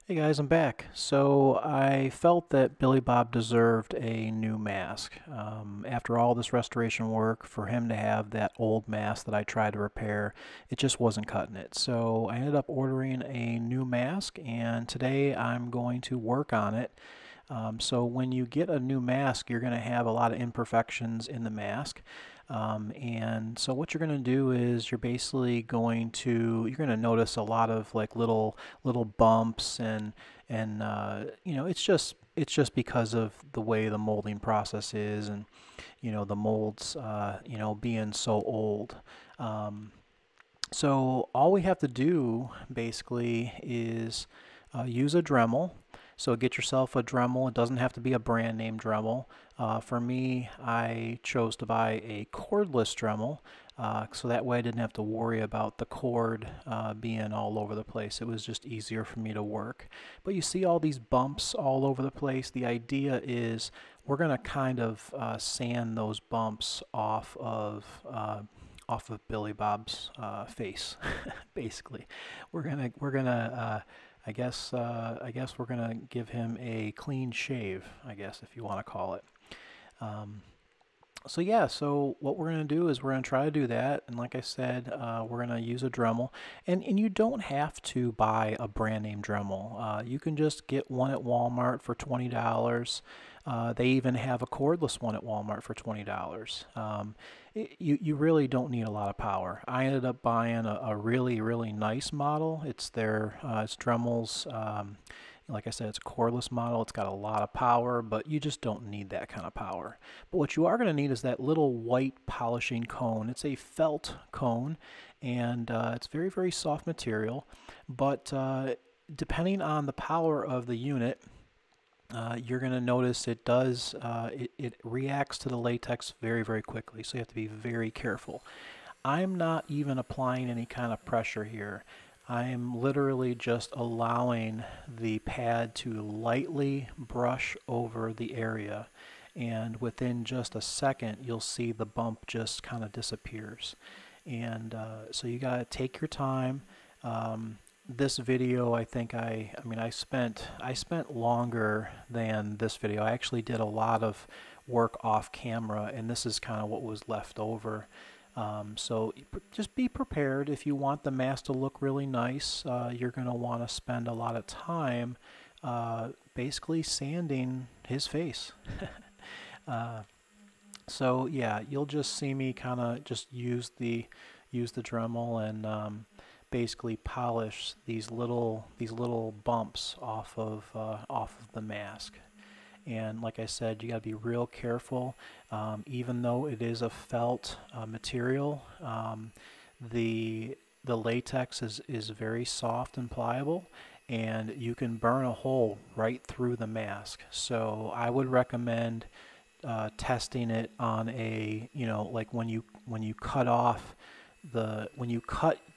Hey guys, I'm back. So I felt that Billy Bob deserved a new mask. After all this restoration work, for him to have that old mask that I tried to repair, it just wasn't cutting it. So I ended up ordering a new mask, and today I'm going to work on it. So when you get a new mask, you're going to have a lot of imperfections in the mask. And so what you're going to do is you're going to notice a lot of like little bumps and it's just because of the way the molding process is, and the molds being so old. Um, so all we have to do basically is use a Dremel. So get yourself a Dremel. It doesn't have to be a brand name Dremel. For me, I chose to buy a cordless Dremel, so that way I didn't have to worry about the cord being all over the place. It was just easier for me to work. But you see all these bumps all over the place. The idea is we're going to kind of sand those bumps off of Billy Bob's face. Basically, we're gonna I guess we're gonna give him a clean shave, I guess, if you want to call it. Um, so yeah, so what we're going to do is we're going to try to do that, and like I said, we're going to use a Dremel, and you don't have to buy a brand name Dremel. You can just get one at Walmart for $20. They even have a cordless one at Walmart for $20. You really don't need a lot of power. I ended up buying a really nice model. It's Dremel's. Like I said, it's a cordless model. It's got a lot of power, but you just don't need that kind of power. But what you are going to need is that little white polishing cone. It's a felt cone, and it's very soft material. But depending on the power of the unit, you're going to notice it reacts to the latex very quickly. So you have to be very careful. I'm not even applying any kind of pressure here. I'm literally just allowing the pad to lightly brush over the area, and within just a second you'll see the bump just kind of disappears. And so you got to take your time. This video, I spent longer than this video. I actually did a lot of work off camera, and this is kind of what was left over. So just be prepared. If you want the mask to look really nice, you're going to want to spend a lot of time basically sanding his face. uh, so yeah, you'll just see me kind of just use the Dremel and basically polish these little bumps off of the mask. And like I said, you got to be real careful. Even though it is a felt material, the latex is very soft and pliable, and you can burn a hole right through the mask. So I would recommend testing it on like when you cut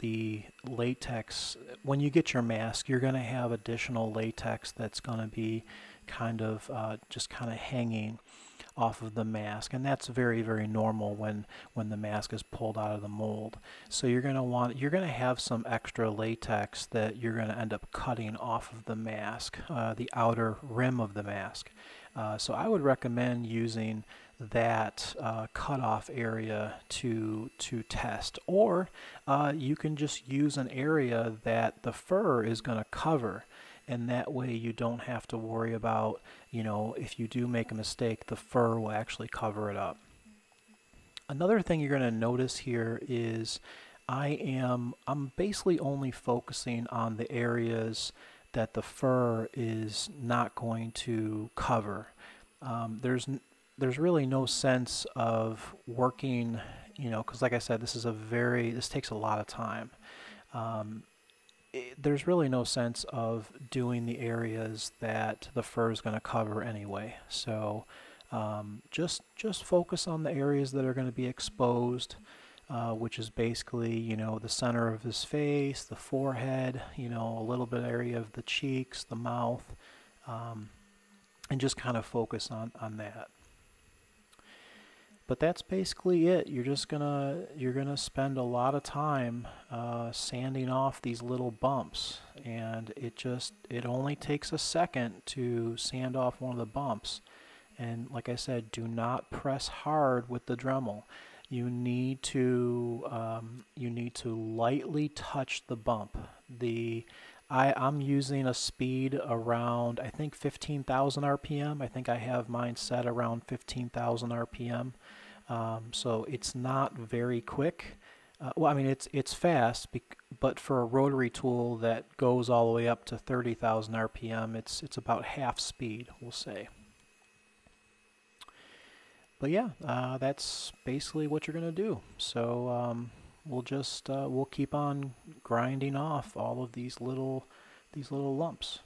the latex. When you get your mask, you're going to have additional latex that's going to be just kind of hanging off of the mask, and that's very normal when the mask is pulled out of the mold. So you're going to have some extra latex that you're going to end up cutting off of the mask, the outer rim of the mask. So I would recommend using that cutoff area to test, or you can just use an area that the fur is going to cover, and that way you don't have to worry about, if you do make a mistake, the fur will actually cover it up. Another thing you're going to notice here is I'm basically only focusing on the areas that the fur is not going to cover. There's really no sense of working, because like I said, this takes a lot of time. There's really no sense of doing the areas that the fur is going to cover anyway. So just focus on the areas that are going to be exposed, which is basically, the center of his face, the forehead, a little bit area of the cheeks, the mouth, and just kind of focus on that. But that's basically it. You're gonna spend a lot of time sanding off these little bumps, and it only takes a second to sand off one of the bumps. And like I said, do not press hard with the Dremel. You need to lightly touch the bump. I'm using a speed around, I think, 15,000 RPM. I think I have mine set around 15,000 RPM. So it's not very quick. Well, I mean, it's fast, but for a rotary tool that goes all the way up to 30,000 RPM, it's about half speed, we'll say. But yeah, that's basically what you're gonna do. So we'll keep on grinding off all of these little lumps.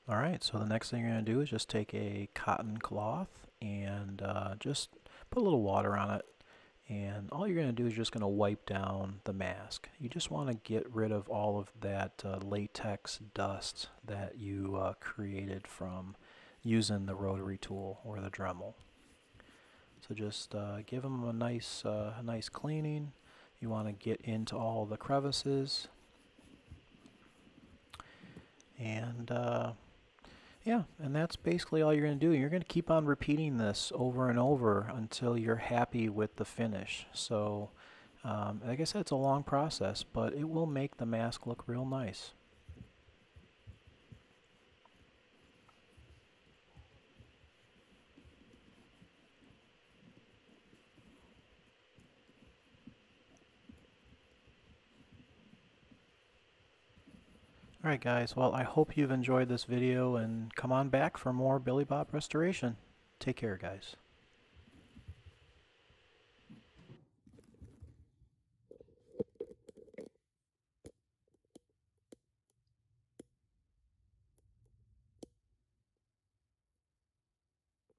Alright, so the next thing you're going to do is just take a cotton cloth and just put a little water on it. And all you're going to do is just going to wipe down the mask. You just want to get rid of all of that latex dust that you created from using the rotary tool or the Dremel. So just give them a nice cleaning. You want to get into all the crevices. And yeah, and that's basically all you're going to do. You're going to keep on repeating this over and over until you're happy with the finish. So, like I said, it's a long process, but it will make the mask look real nice. Alright guys, well I hope you've enjoyed this video and come on back for more Billy Bob Restoration. Take care guys.